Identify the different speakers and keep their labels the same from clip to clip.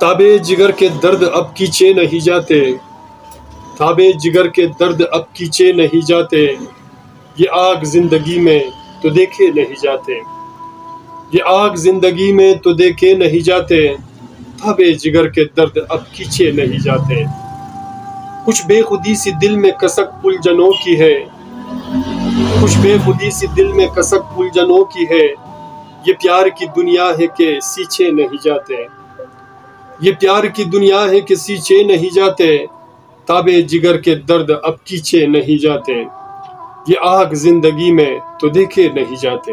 Speaker 1: ताबे जिगर के दर्द अब खींचे नहीं जाते, ताबे जिगर के दर्द अब खींचे नहीं जाते, ये आग जिंदगी में तो देखे नहीं जाते, ये आग जिंदगी में तो देखे नहीं जाते, ताबे जिगर के दर्द अब खींचे नहीं जाते। कुछ बेखुदी सी दिल में कसक उलझनों की है, कुछ बेखुदी सी दिल में कसक उलझनों की है, ये प्यार की दुनिया है कि सींचे नहीं जाते, ये प्यार की दुनिया है कि सींचे नहीं जाते, ताबे जिगर के दर्द अब खींचे नहीं जाते, ये आग जिंदगी में तो देखे नहीं जाते।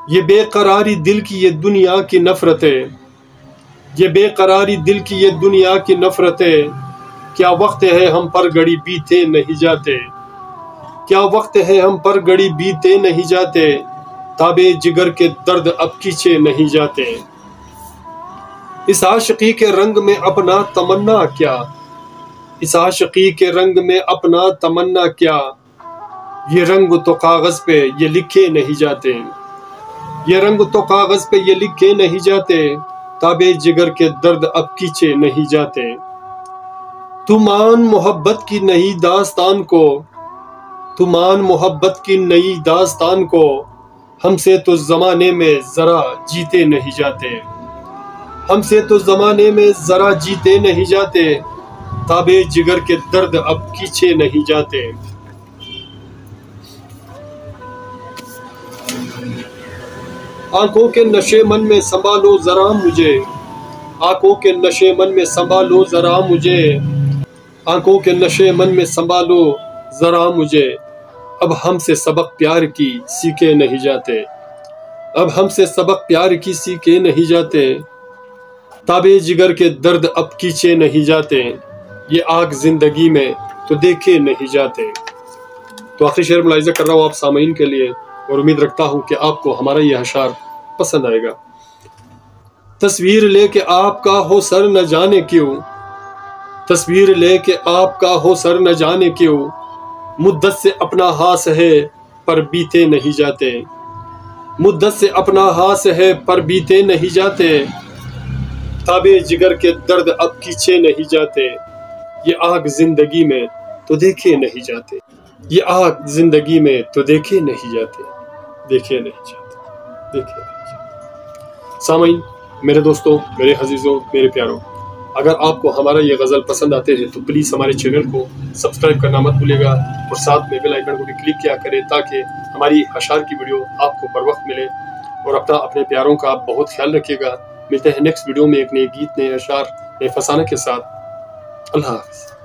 Speaker 1: ये बेकरारी दिल की ये दुनिया की नफरतें, ये बेकरारी दिल की ये दुनिया की नफरतें, क्या वक्त है हम पर घड़ी बीते नहीं जाते, क्या वक्त है हम पर घड़ी बीते नहीं जाते, ताबे जिगर के दर्द अब खींचे नहीं जाते। इस आशिकी के रंग में अपना तमन्ना क्या, इस आशिकी के रंग में अपना तमन्ना क्या, ये रंग तो कागज पे ये लिखे नहीं जाते, ये रंग तो कागज पे ये लिखे नहीं जाते, ताबे जिगर के दर्द अब खींचे नहीं जाते। तू मान मोहब्बत की नई दास्तान को, तू मान मोहब्बत की नई दास्तान को, हमसे तो जमाने में जरा जीते नहीं जाते, हमसे तो जमाने में जरा जीते नहीं जाते, ताबे जिगर के दर्द अब खींचे नहीं जाते। आंखों के नशे मन में संभालो जरा मुझे, आंखों के नशे मन में संभालो जरा मुझे, आंखों के नशे मन में संभालो जरा मुझे, अब हमसे सबक प्यार की सीखे नहीं जाते, अब हमसे सबक प्यार की सीखे नहीं जाते, ताबे जिगर के दर्द अब खींचे नहीं जाते, ये आग जिंदगी में तो देखे नहीं जाते। तो आखिरी शेर मुलाहिजा कर रहा हूँ आप सामीन के लिए, और उम्मीद रखता हूँ कि आपको हमारा यह अशार पसंद आएगा। तस्वीर लेके आपका हो सर न जाने क्यों, तस्वीर लेके आपका हो सर न जाने क्यों, मुद्दत से अपना हास है पर बीते नहीं जाते, मुद्दत से अपना हास है पर बीते नहीं जाते, ताबे जिगर के दर्द अब खींचे नहीं जाते, ये आग जिंदगी में तो देखे नहीं जाते, ये आग जिंदगी में तो देखे नहीं जाते, देखे नहीं जाते, देखे नहीं जाते। सामीन, मेरे दोस्तों, मेरे अजीजों, मेरे प्यारों, अगर आपको हमारा ये गज़ल पसंद आते हैं तो प्लीज़ हमारे चैनल को सब्सक्राइब करना मत भूलिएगा, और साथ में बेल आइकन को भी क्लिक किया करें ताकि हमारी अशार की वीडियो आपको बर वक्त मिले। और अपने प्यारों का आप बहुत ख्याल रखिएगा। मिलते हैं नेक्स्ट वीडियो में एक नए गीत, नए अशार, नए फसाने के साथ। अल्लाह हाफ़िज़।